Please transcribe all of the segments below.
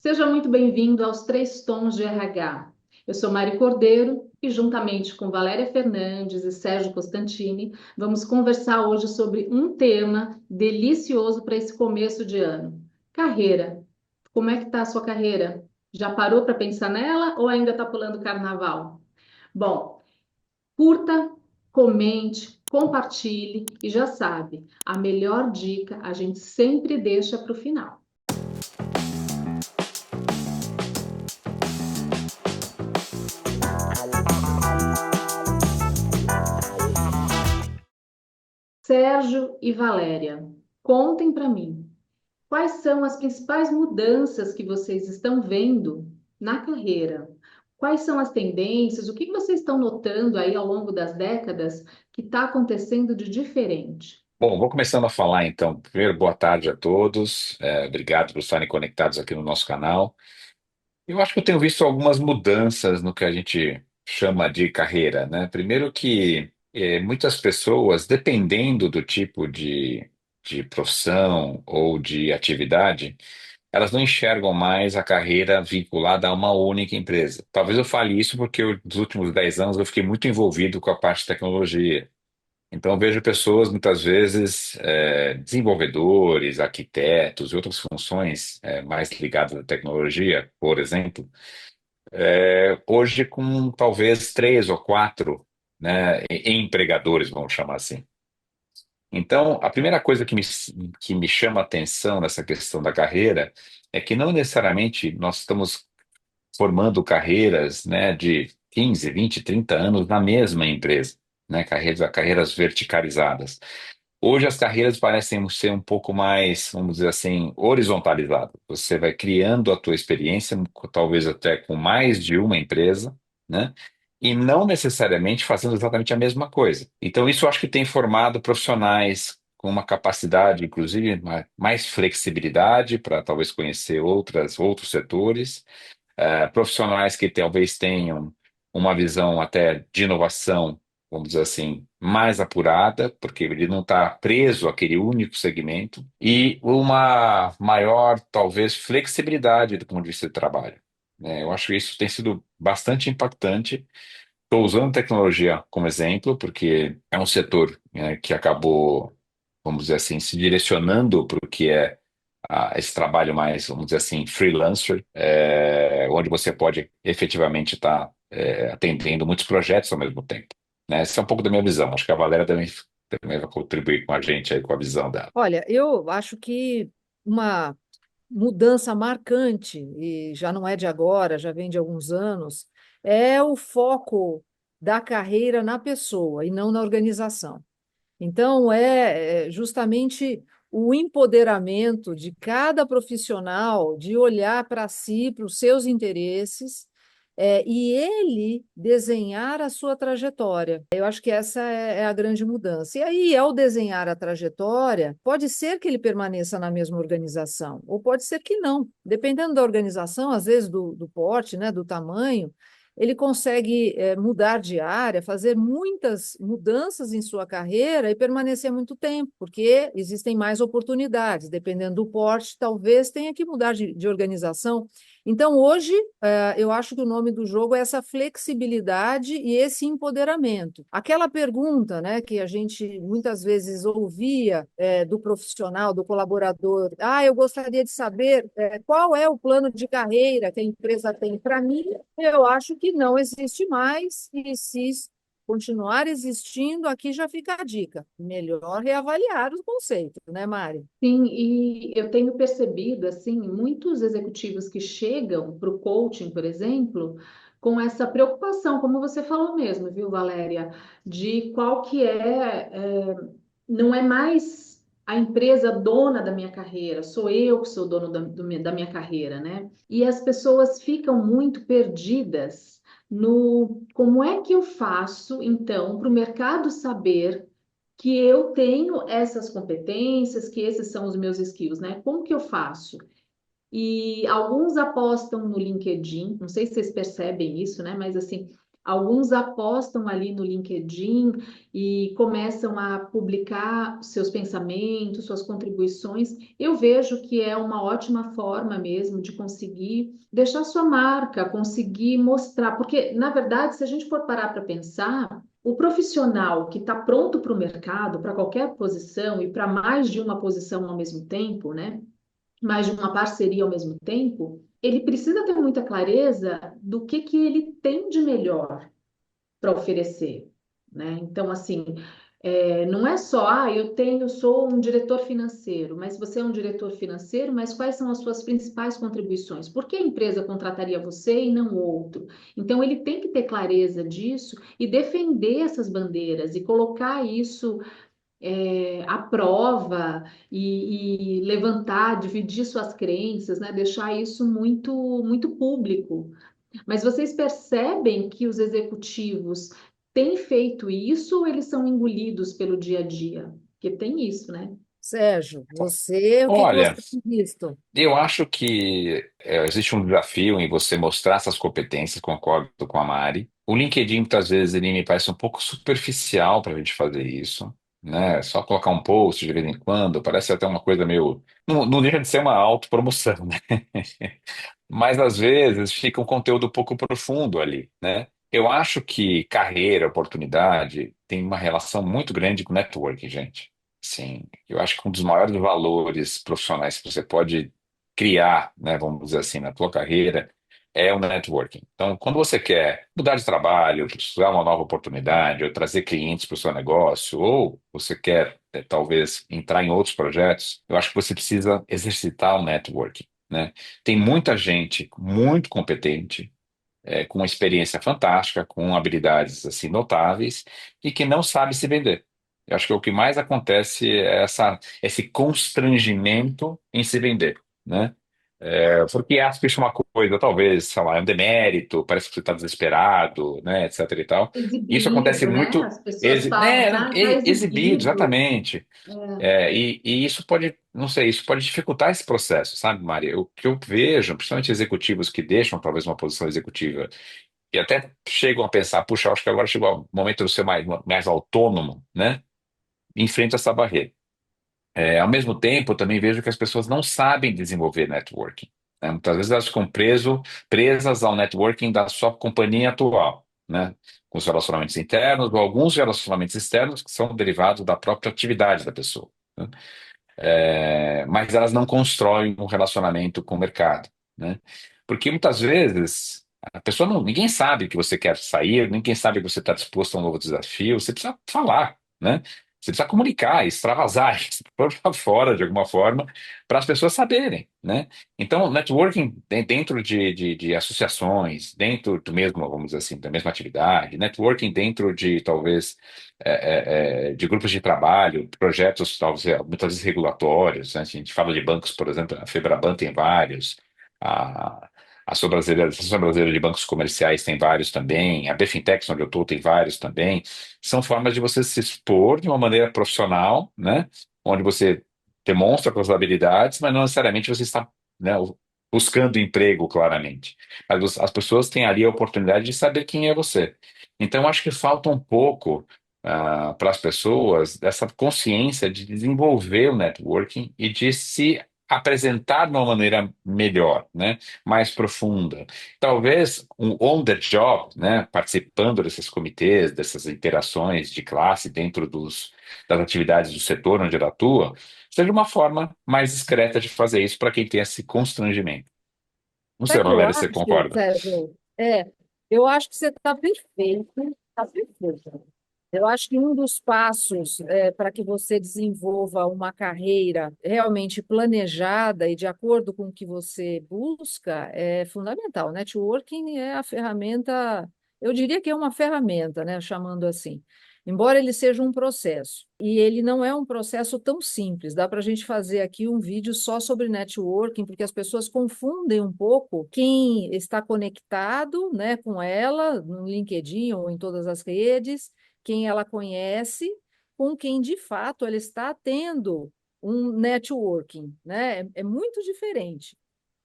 Seja muito bem-vindo aos Três Tons de RH. Eu sou Mari Cordeiro e, juntamente com Valéria Fernandes e Sérgio Costantini, vamos conversar hoje sobre um tema delicioso para esse começo de ano: carreira. Como é que está a sua carreira? Já parou para pensar nela ou ainda está pulando carnaval? Bom, curta, comente, compartilhe e já sabe, a melhor dica a gente sempre deixa para o final. Sérgio e Valéria, contem para mim, quais são as principais mudanças que vocês estão vendo na carreira? Quais são as tendências? O que vocês estão notando aí ao longo das décadas que está acontecendo de diferente? Bom, vou começando a falar então. Primeiro, boa tarde a todos. Obrigado por estarem conectados aqui no nosso canal. Eu acho que eu tenho visto algumas mudanças no que a gente chama de carreira, né? Primeiro que muitas pessoas, dependendo do tipo de profissão ou de atividade, elas não enxergam mais a carreira vinculada a uma única empresa. Talvez eu fale isso porque nos últimos 10 anos eu fiquei muito envolvido com a parte de tecnologia. Então, eu vejo pessoas, muitas vezes, desenvolvedores, arquitetos e outras funções mais ligadas à tecnologia, por exemplo, hoje com talvez três ou quatro, né, empregadores, vamos chamar assim. Então, a primeira coisa que me chama a atenção nessa questão da carreira é que não necessariamente nós estamos formando carreiras, né, de 15, 20, 30 anos na mesma empresa, né, carreiras verticalizadas. Hoje as carreiras parecem ser um pouco mais, vamos dizer assim, horizontalizadas. Você vai criando a tua experiência, talvez até com mais de uma empresa, né? E não necessariamente fazendo exatamente a mesma coisa. Então, isso eu acho que tem formado profissionais com uma capacidade, inclusive, mais flexibilidade para talvez conhecer outros setores, profissionais que talvez tenham uma visão até de inovação, vamos dizer assim, mais apurada, porque ele não está preso àquele único segmento, e uma maior, talvez, flexibilidade do ponto de vista de trabalho. Eu acho que isso tem sido bastante impactante. Estou usando tecnologia como exemplo, porque é um setor, que acabou, vamos dizer assim, se direcionando para o que é esse trabalho mais, vamos dizer assim, freelancer, onde você pode efetivamente estar atendendo muitos projetos ao mesmo tempo. Né? Essa é um pouco da minha visão. Acho que a Valéria também vai contribuir com a gente aí com a visão dela. Olha, eu acho que uma mudança marcante, e já não é de agora, já vem de alguns anos, é o foco da carreira na pessoa e não na organização. Então, é justamente o empoderamento de cada profissional de olhar para si, para os seus interesses, e ele desenhar a sua trajetória. Eu acho que essa é a grande mudança. E aí, ao desenhar a trajetória, pode ser que ele permaneça na mesma organização, ou pode ser que não. Dependendo da organização, às vezes do porte, né, do tamanho, ele consegue mudar de área, fazer muitas mudanças em sua carreira e permanecer muito tempo, porque existem mais oportunidades. Dependendo do porte, talvez tenha que mudar de organização. Então, hoje, eu acho que o nome do jogo é essa flexibilidade e esse empoderamento. Aquela pergunta, né, que a gente muitas vezes ouvia do profissional, do colaborador, eu gostaria de saber qual é o plano de carreira que a empresa tem. Para mim, eu acho que não existe mais, e se continuar existindo, aqui já fica a dica. Melhor reavaliar o conceito, né, Mari? Sim, e eu tenho percebido, assim, muitos executivos que chegam para o coaching, por exemplo, com essa preocupação, como você falou mesmo, viu, Valéria, de qual que não é mais a empresa dona da minha carreira, sou eu que sou dono da minha carreira, né? E as pessoas ficam muito perdidas no como é que eu faço, então, para o mercado saber que eu tenho essas competências, que esses são os meus skills, né? Como que eu faço? E alguns apostam no LinkedIn, não sei se vocês percebem isso, né? Mas assim, Alguns apostam ali no LinkedIn e começam a publicar seus pensamentos, suas contribuições. Eu vejo que é uma ótima forma mesmo de conseguir deixar sua marca, conseguir mostrar, porque, na verdade, se a gente for parar para pensar, o profissional que está pronto para o mercado, para qualquer posição e para mais de uma posição ao mesmo tempo, né? Mais de uma parceria ao mesmo tempo, ele precisa ter muita clareza do que ele tem de melhor para oferecer, né? Então, assim, não é só, sou um diretor financeiro, mas você é um diretor financeiro, mas quais são as suas principais contribuições? Por que a empresa contrataria você e não outro? Então, ele tem que ter clareza disso e defender essas bandeiras e colocar isso à prova e levantar, dividir suas crenças, né? Deixar isso muito, muito público. Mas vocês percebem que os executivos têm feito isso ou eles são engolidos pelo dia a dia? Porque tem isso, né? Sérgio, você, o que que você Olha, tem visto? eu acho que existe um desafio em você mostrar essas competências, concordo com a Mari. O LinkedIn, muitas vezes, ele me parece um pouco superficial para a gente fazer isso, né? Só colocar um post de vez em quando, parece até uma coisa meio. Não, não deixa de ser uma autopromoção, né? Mas às vezes fica um conteúdo pouco profundo ali, né? Eu acho que carreira, oportunidade, tem uma relação muito grande com networking, gente. Sim, eu acho que um dos maiores valores profissionais que você pode criar, né, vamos dizer assim, na tua carreira é o networking. Então, quando você quer mudar de trabalho, buscar uma nova oportunidade, ou trazer clientes para o seu negócio, ou você quer talvez entrar em outros projetos, eu acho que você precisa exercitar o networking, né? Tem muita gente muito competente, com uma experiência fantástica, com habilidades assim notáveis e que não sabe se vender. Eu acho que o que mais acontece é esse constrangimento em se vender, né? Porque acha que isso é uma coisa, talvez, sei lá, é um demérito, parece que você está desesperado, né, etc e tal. Isso acontece Exibido, né? muito, As pessoas falam assim, tá exibido, exibido. exatamente. É, E isso pode, não sei, isso pode dificultar esse processo, sabe, Maria? O que eu vejo, principalmente executivos que deixam talvez uma posição executiva e até chegam a pensar, puxa, acho que agora chegou o momento de eu ser mais autônomo, né? Enfrenta essa barreira. Ao mesmo tempo, eu também vejo que as pessoas não sabem desenvolver networking, né? Muitas vezes elas ficam presas ao networking da sua companhia atual, né? Com os relacionamentos internos ou alguns relacionamentos externos que são derivados da própria atividade da pessoa, né? Mas elas não constroem um relacionamento com o mercado, né? Porque muitas vezes a pessoa não, ninguém sabe que você quer sair, ninguém sabe que você está disposto a um novo desafio, você precisa falar, né? Você precisa comunicar, extravasar, pôr para fora de alguma forma, para as pessoas saberem, né? Então, networking dentro de associações, dentro do mesmo, vamos dizer assim, da mesma atividade, networking dentro de talvez de grupos de trabalho, projetos talvez muitas vezes regulatórios, né? A gente fala de bancos, por exemplo, a Febraban tem vários, a, a Associação Brasileira de Bancos Comerciais tem vários também, a BFintex, onde eu estou, tem vários também. São formas de você se expor de uma maneira profissional, né? Onde você demonstra suas habilidades, mas não necessariamente você está, né, buscando emprego claramente. Mas as pessoas têm ali a oportunidade de saber quem é você. Então, acho que falta um pouco para as pessoas dessa consciência de desenvolver o networking e de se apresentar de uma maneira melhor, né? Mais profunda. Talvez um on the job, né? Participando desses comitês, dessas interações de classe dentro das atividades do setor onde ele atua, seja uma forma mais discreta de fazer isso para quem tem esse constrangimento. Não sei, Sabe o que eu Valéria, você acho, concorda? Sérgio? Eu acho que você está perfeito, está perfeito. Eu acho que um dos passos para que você desenvolva uma carreira realmente planejada e de acordo com o que você busca é fundamental. Networking é a ferramenta, eu diria que é uma ferramenta, né, chamando assim. Embora ele seja um processo, e ele não é um processo tão simples. Dá para a gente fazer aqui um vídeo só sobre networking, porque as pessoas confundem um pouco quem está conectado, né, com ela no LinkedIn ou em todas as redes, quem ela conhece, com quem de fato ela está tendo um networking, né? É muito diferente.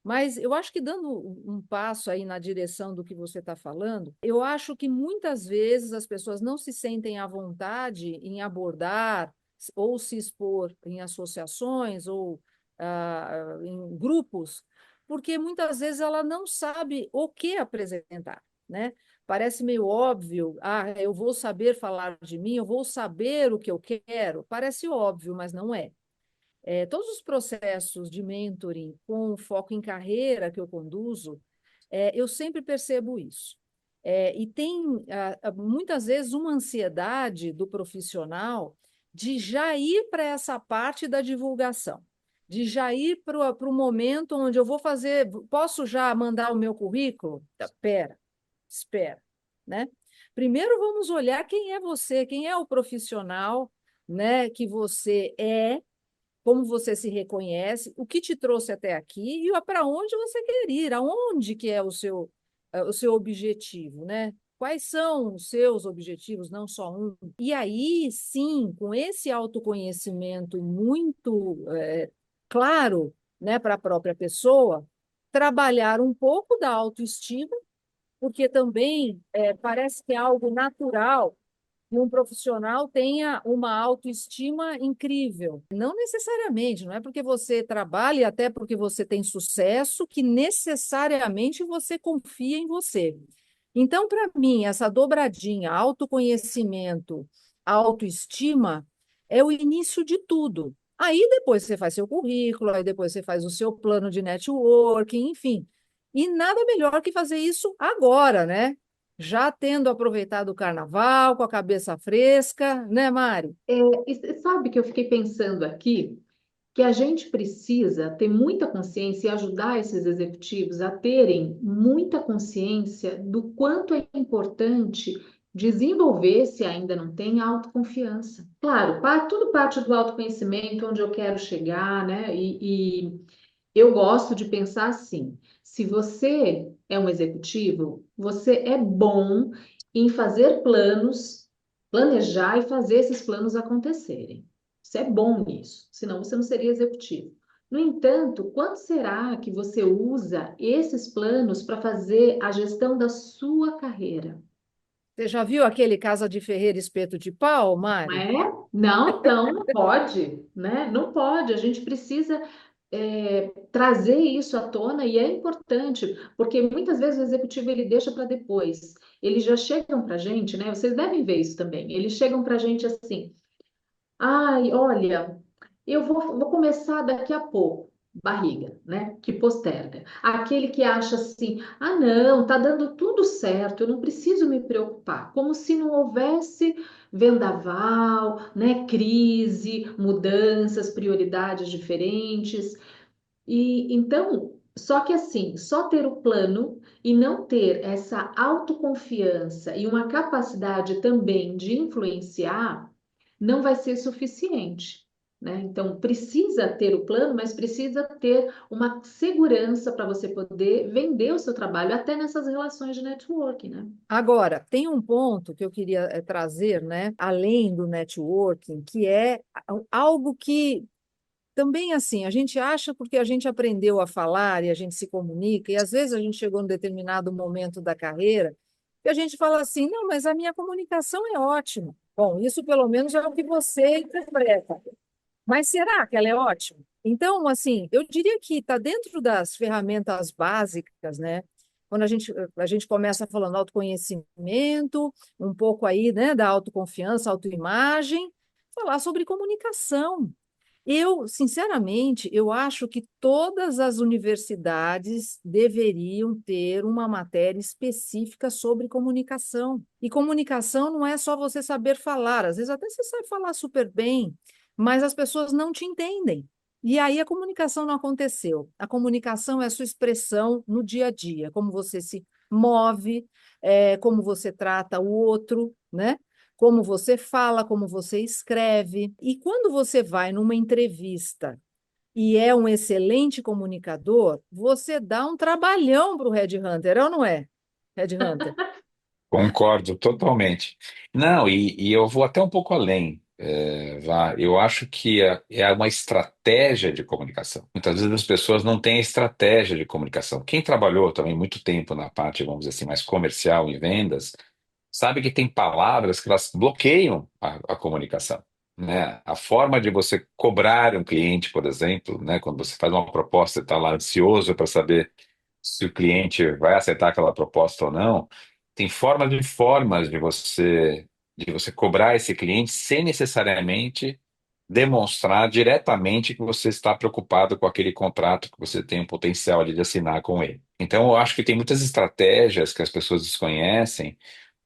Mas eu acho que dando um passo aí na direção do que você está falando, eu acho que muitas vezes as pessoas não se sentem à vontade em abordar ou se expor em associações ou em grupos, porque muitas vezes ela não sabe o que apresentar, né? Parece meio óbvio, eu vou saber falar de mim, eu vou saber o que eu quero. Parece óbvio, mas não é. Todos os processos de mentoring com foco em carreira que eu conduzo, eu sempre percebo isso. E tem, muitas vezes, uma ansiedade do profissional de já ir para essa parte da divulgação, de já ir para o momento onde eu vou fazer, posso já mandar o meu currículo? Espera, espera, né? Primeiro vamos olhar quem é você, quem é o profissional, né, que você é, como você se reconhece, o que te trouxe até aqui e para onde você quer ir, aonde que é o seu objetivo, né? Quais são os seus objetivos, não só um? E aí, sim, com esse autoconhecimento muito claro, né, para a própria pessoa, trabalhar um pouco da autoestima, porque também parece que é algo natural que um profissional tenha uma autoestima incrível. Não necessariamente, não é porque você trabalha e até porque você tem sucesso que necessariamente você confia em você. Então, para mim, essa dobradinha, autoconhecimento, autoestima, é o início de tudo. Aí depois você faz seu currículo, aí depois você faz o seu plano de networking, enfim. E nada melhor que fazer isso agora, né? Já tendo aproveitado o carnaval, com a cabeça fresca, né, Mari? E sabe que eu fiquei pensando aqui que a gente precisa ter muita consciência e ajudar esses executivos a terem muita consciência do quanto é importante desenvolver, se ainda não tem, a autoconfiança. Claro, tudo parte do autoconhecimento, onde eu quero chegar, né? E eu gosto de pensar assim: se você é um executivo, você é bom em fazer planos, planejar e fazer esses planos acontecerem. Você é bom nisso, senão você não seria executivo. No entanto, quanto será que você usa esses planos para fazer a gestão da sua carreira? Você já viu aquele Casa de Ferreira Espeto de Pau, Não Mari? é? Não, então não pode, né? Não pode. A gente precisa trazer isso à tona e é importante, porque muitas vezes o executivo ele deixa para depois. Eles já chegam para a gente, né? Vocês devem ver isso também. Eles chegam para a gente assim: ai, olha, vou começar daqui a pouco. Barriga, né? Que posterga. Aquele que acha assim: ah, não, tá dando tudo certo, eu não preciso me preocupar. Como se não houvesse vendaval, né? Crise, mudanças, prioridades diferentes. E então, só que assim, só ter o plano e não ter essa autoconfiança e uma capacidade também de influenciar, não vai ser suficiente, né? Então, precisa ter o plano, mas precisa ter uma segurança para você poder vender o seu trabalho até nessas relações de networking, né? Agora, tem um ponto que eu queria trazer, né, além do networking, que é algo que também assim, a gente acha porque a gente aprendeu a falar e a gente se comunica, e às vezes a gente chegou em determinado momento da carreira e a gente fala assim: não, mas a minha comunicação é ótima. Bom, isso pelo menos é o que você interpreta. Mas será que ela é ótima? Então, assim, eu diria que está dentro das ferramentas básicas, né? Quando a gente começa falando autoconhecimento, um pouco aí, né, da autoconfiança, autoimagem, falar sobre comunicação. Eu, sinceramente, eu acho que todas as universidades deveriam ter uma matéria específica sobre comunicação. E comunicação não é só você saber falar, às vezes até você sabe falar super bem, mas as pessoas não te entendem. E aí a comunicação não aconteceu. A comunicação é a sua expressão no dia a dia, como você se move, como você trata o outro, né? Como você fala, como você escreve. E quando você vai numa entrevista e é um excelente comunicador, você dá um trabalhão para o headhunter, é ou não é? Headhunter. Concordo totalmente. Não, e eu vou até um pouco além. Eu acho que é uma estratégia de comunicação. Muitas vezes as pessoas não têm estratégia de comunicação. Quem trabalhou também muito tempo na parte, vamos dizer assim, mais comercial em vendas, sabe que tem palavras que elas bloqueiam a comunicação, né? A forma de você cobrar um cliente, por exemplo, né? Quando você faz uma proposta e está lá ansioso para saber se o cliente vai aceitar aquela proposta ou não, tem formas de você cobrar esse cliente sem necessariamente demonstrar diretamente que você está preocupado com aquele contrato que você tem o potencial ali de assinar com ele. Então, eu acho que tem muitas estratégias que as pessoas desconhecem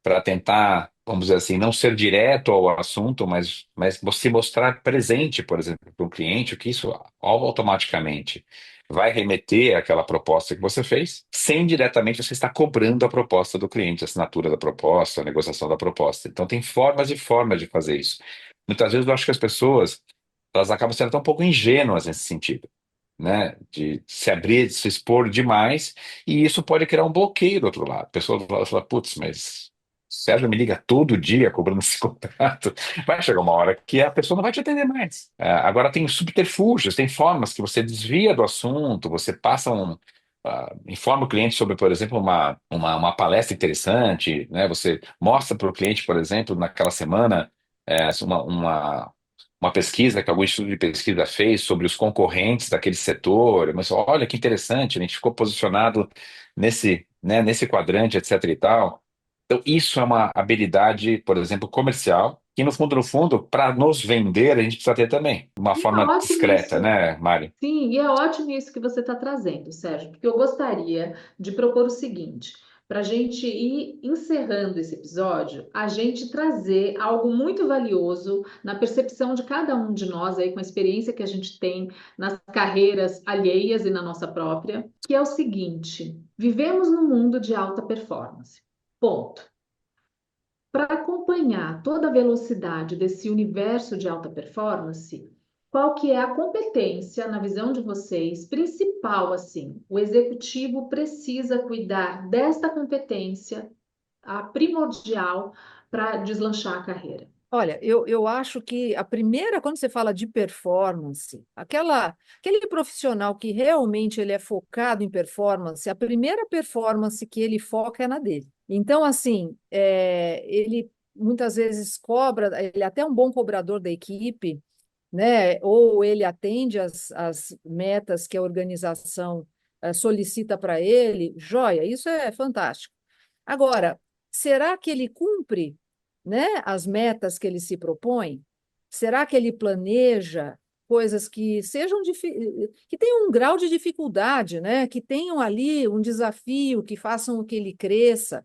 para tentar, vamos dizer assim, não ser direto ao assunto, mas você mostrar presente, por exemplo, para o cliente, o que isso automaticamente vai remeter àquela proposta que você fez, sem diretamente você estar cobrando a proposta do cliente, a assinatura da proposta, a negociação da proposta. Então, tem formas e formas de fazer isso. Muitas vezes eu acho que as pessoas elas acabam sendo até um pouco ingênuas nesse sentido, né? De se abrir, de se expor demais, e isso pode criar um bloqueio do outro lado. A pessoa fala, putz, mas o Sérgio me liga todo dia cobrando esse contrato. Vai chegar uma hora que a pessoa não vai te atender mais. Agora tem subterfúgios, tem formas que você desvia do assunto, você passa informa o cliente sobre, por exemplo, uma palestra interessante, né? Você mostra para o cliente, por exemplo, naquela semana, uma pesquisa que algum estudo de pesquisa fez sobre os concorrentes daquele setor, mas olha que interessante, a gente ficou posicionado nesse, né, nesse quadrante, etc e tal. Então, isso é uma habilidade, por exemplo, comercial, que no fundo, para nos vender, a gente precisa ter também, de uma E é forma ótimo discreta, isso. né, Mari? Sim, e é ótimo isso que você está trazendo, Sérgio, porque eu gostaria de propor o seguinte, para a gente ir encerrando esse episódio, a gente trazer algo muito valioso na percepção de cada um de nós aí, com a experiência que a gente tem nas carreiras alheias e na nossa própria, que é o seguinte: vivemos num mundo de alta performance. Ponto. Para acompanhar toda a velocidade desse universo de alta performance, qual que é a competência, na visão de vocês, principal assim? O executivo precisa cuidar desta competência, a primordial, para deslanchar a carreira. Olha, eu acho que a primeira, quando você fala de performance, aquele profissional que realmente ele é focado em performance, a primeira performance que ele foca é na dele. Então, assim, ele muitas vezes cobra, ele é até um bom cobrador da equipe, né? Ou ele atende as metas que a organização solicita para ele, joia, isso é fantástico. Agora, será que ele cumpre, né, as metas que ele se propõe? Será que ele planeja coisas que sejam que tenham um grau de dificuldade, né, que tenham ali um desafio, que façam que ele cresça?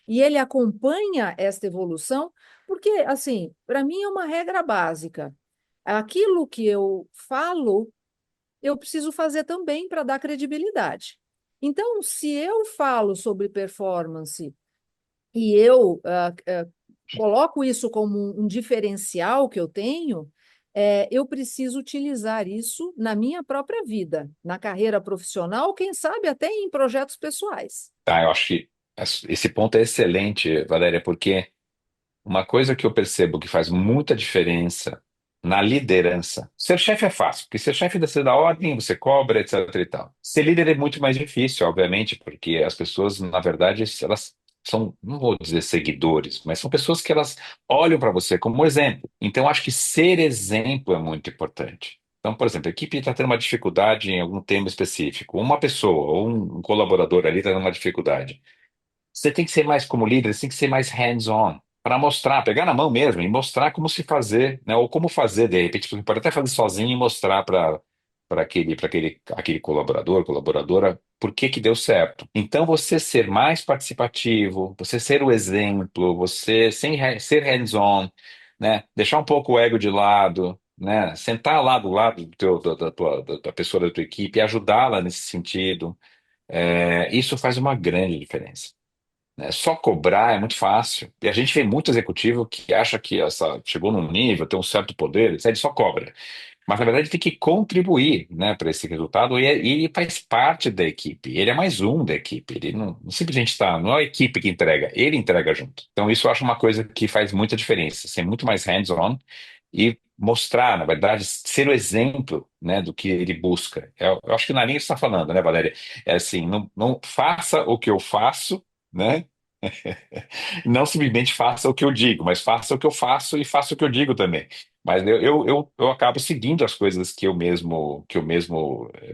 E ele acompanha esta evolução, porque, assim, para mim é uma regra básica. Aquilo que eu falo, eu preciso fazer também para dar credibilidade. Então, se eu falo sobre performance e eu coloco isso como um diferencial que eu tenho, eu preciso utilizar isso na minha própria vida, na carreira profissional, quem sabe até em projetos pessoais. Tá, eu acho que esse ponto é excelente, Valéria, porque uma coisa que eu percebo que faz muita diferença na liderança. Ser chefe é fácil, porque ser chefe você dá ordem, você cobra, etc e tal. Ser líder é muito mais difícil, obviamente, porque as pessoas, na verdade, elas são, não vou dizer seguidores, mas são pessoas que elas olham para você como exemplo. Então, acho que ser exemplo é muito importante. Então, por exemplo, a equipe está tendo uma dificuldade em algum tema específico, uma pessoa ou um colaborador ali está tendo uma dificuldade. Você tem que ser mais como líder, você tem que ser mais hands-on para mostrar, pegar na mão mesmo e mostrar como se fazer, né? Ou como fazer, de repente, você pode até fazer sozinho e mostrar para aquele colaborador, colaboradora, por que que deu certo. Então, você ser mais participativo, você ser o exemplo, você ser hands-on, né? Deixar um pouco o ego de lado, né? Sentar lá do lado da pessoa da tua equipe e ajudá-la nesse sentido. Isso faz uma grande diferença, né? Só cobrar é muito fácil. E a gente vê muito executivo que acha que chegou num nível, tem um certo poder, ele só cobra. Mas na verdade tem que contribuir, né, para esse resultado e ele faz parte da equipe. Ele é mais um da equipe. Ele não simplesmente está, não é a equipe que entrega, ele entrega junto. Então isso eu acho uma coisa que faz muita diferença. Ser muito mais hands-on e mostrar, na verdade, ser o exemplo, né, do que ele busca. Eu acho que na linha que você está falando, né, Valéria? É assim, não faça o que eu faço, né? Não simplesmente faça o que eu digo, mas faça o que eu faço e faça o que eu digo também. Mas eu acabo seguindo as coisas que eu mesmo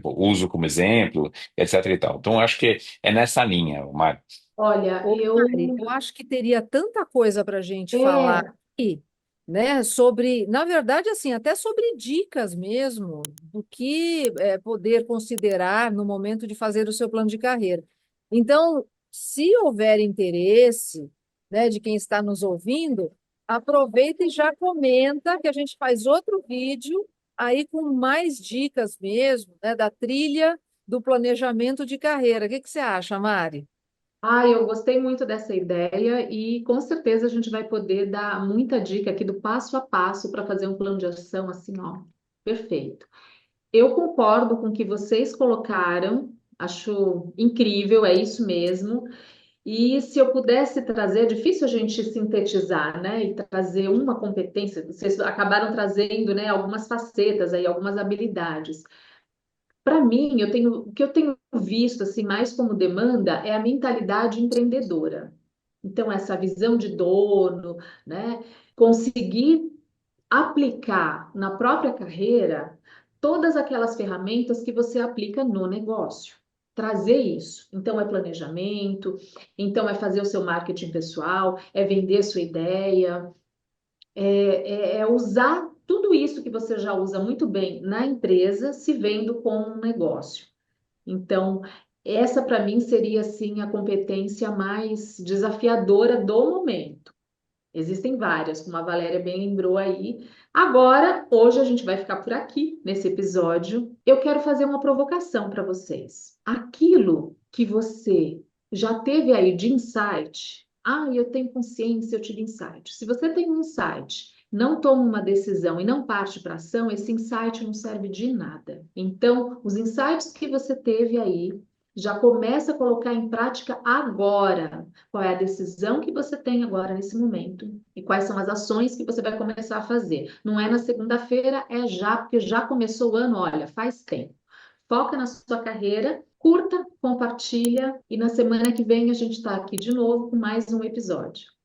uso como exemplo, etc e tal. Então, eu acho que é nessa linha, Mário. Olha, Ô, Mari, eu acho que teria tanta coisa para a gente falar é, aqui, né? Sobre, na verdade, assim, até sobre dicas mesmo do que poder considerar no momento de fazer o seu plano de carreira. Então, se houver interesse, né, de quem está nos ouvindo, aproveita e já comenta que a gente faz outro vídeo aí com mais dicas mesmo, né, da trilha do planejamento de carreira. O que que você acha, Mari? eu gostei muito dessa ideia e com certeza a gente vai poder dar muita dica aqui do passo a passo para fazer um plano de ação assim, ó, perfeito. Eu concordo com o que vocês colocaram, acho incrível, é isso mesmo. E se eu pudesse trazer, é difícil a gente sintetizar, né, e trazer uma competência, vocês acabaram trazendo, né, algumas facetas aí, algumas habilidades. Para mim, o que eu tenho visto assim mais como demanda é a mentalidade empreendedora. Então, essa visão de dono, né, conseguir aplicar na própria carreira todas aquelas ferramentas que você aplica no negócio. Trazer isso. Então, é planejamento, então é fazer o seu marketing pessoal, é vender sua ideia, é usar tudo isso que você já usa muito bem na empresa, se vendo como um negócio. Então, essa para mim seria assim a competência mais desafiadora do momento. Existem várias, como a Valéria bem lembrou aí. Agora, hoje a gente vai ficar por aqui nesse episódio. Eu quero fazer uma provocação para vocês. Aquilo que você já teve aí de insight, eu tenho consciência, eu tive insight. Se você tem um insight, não toma uma decisão e não parte para ação, esse insight não serve de nada. Então, os insights que você teve aí, já começa a colocar em prática agora. Qual é a decisão que você tem agora nesse momento e quais são as ações que você vai começar a fazer. Não é na segunda-feira, é já, porque já começou o ano, olha, faz tempo. Foca na sua carreira, curta, compartilha e na semana que vem a gente está aqui de novo com mais um episódio.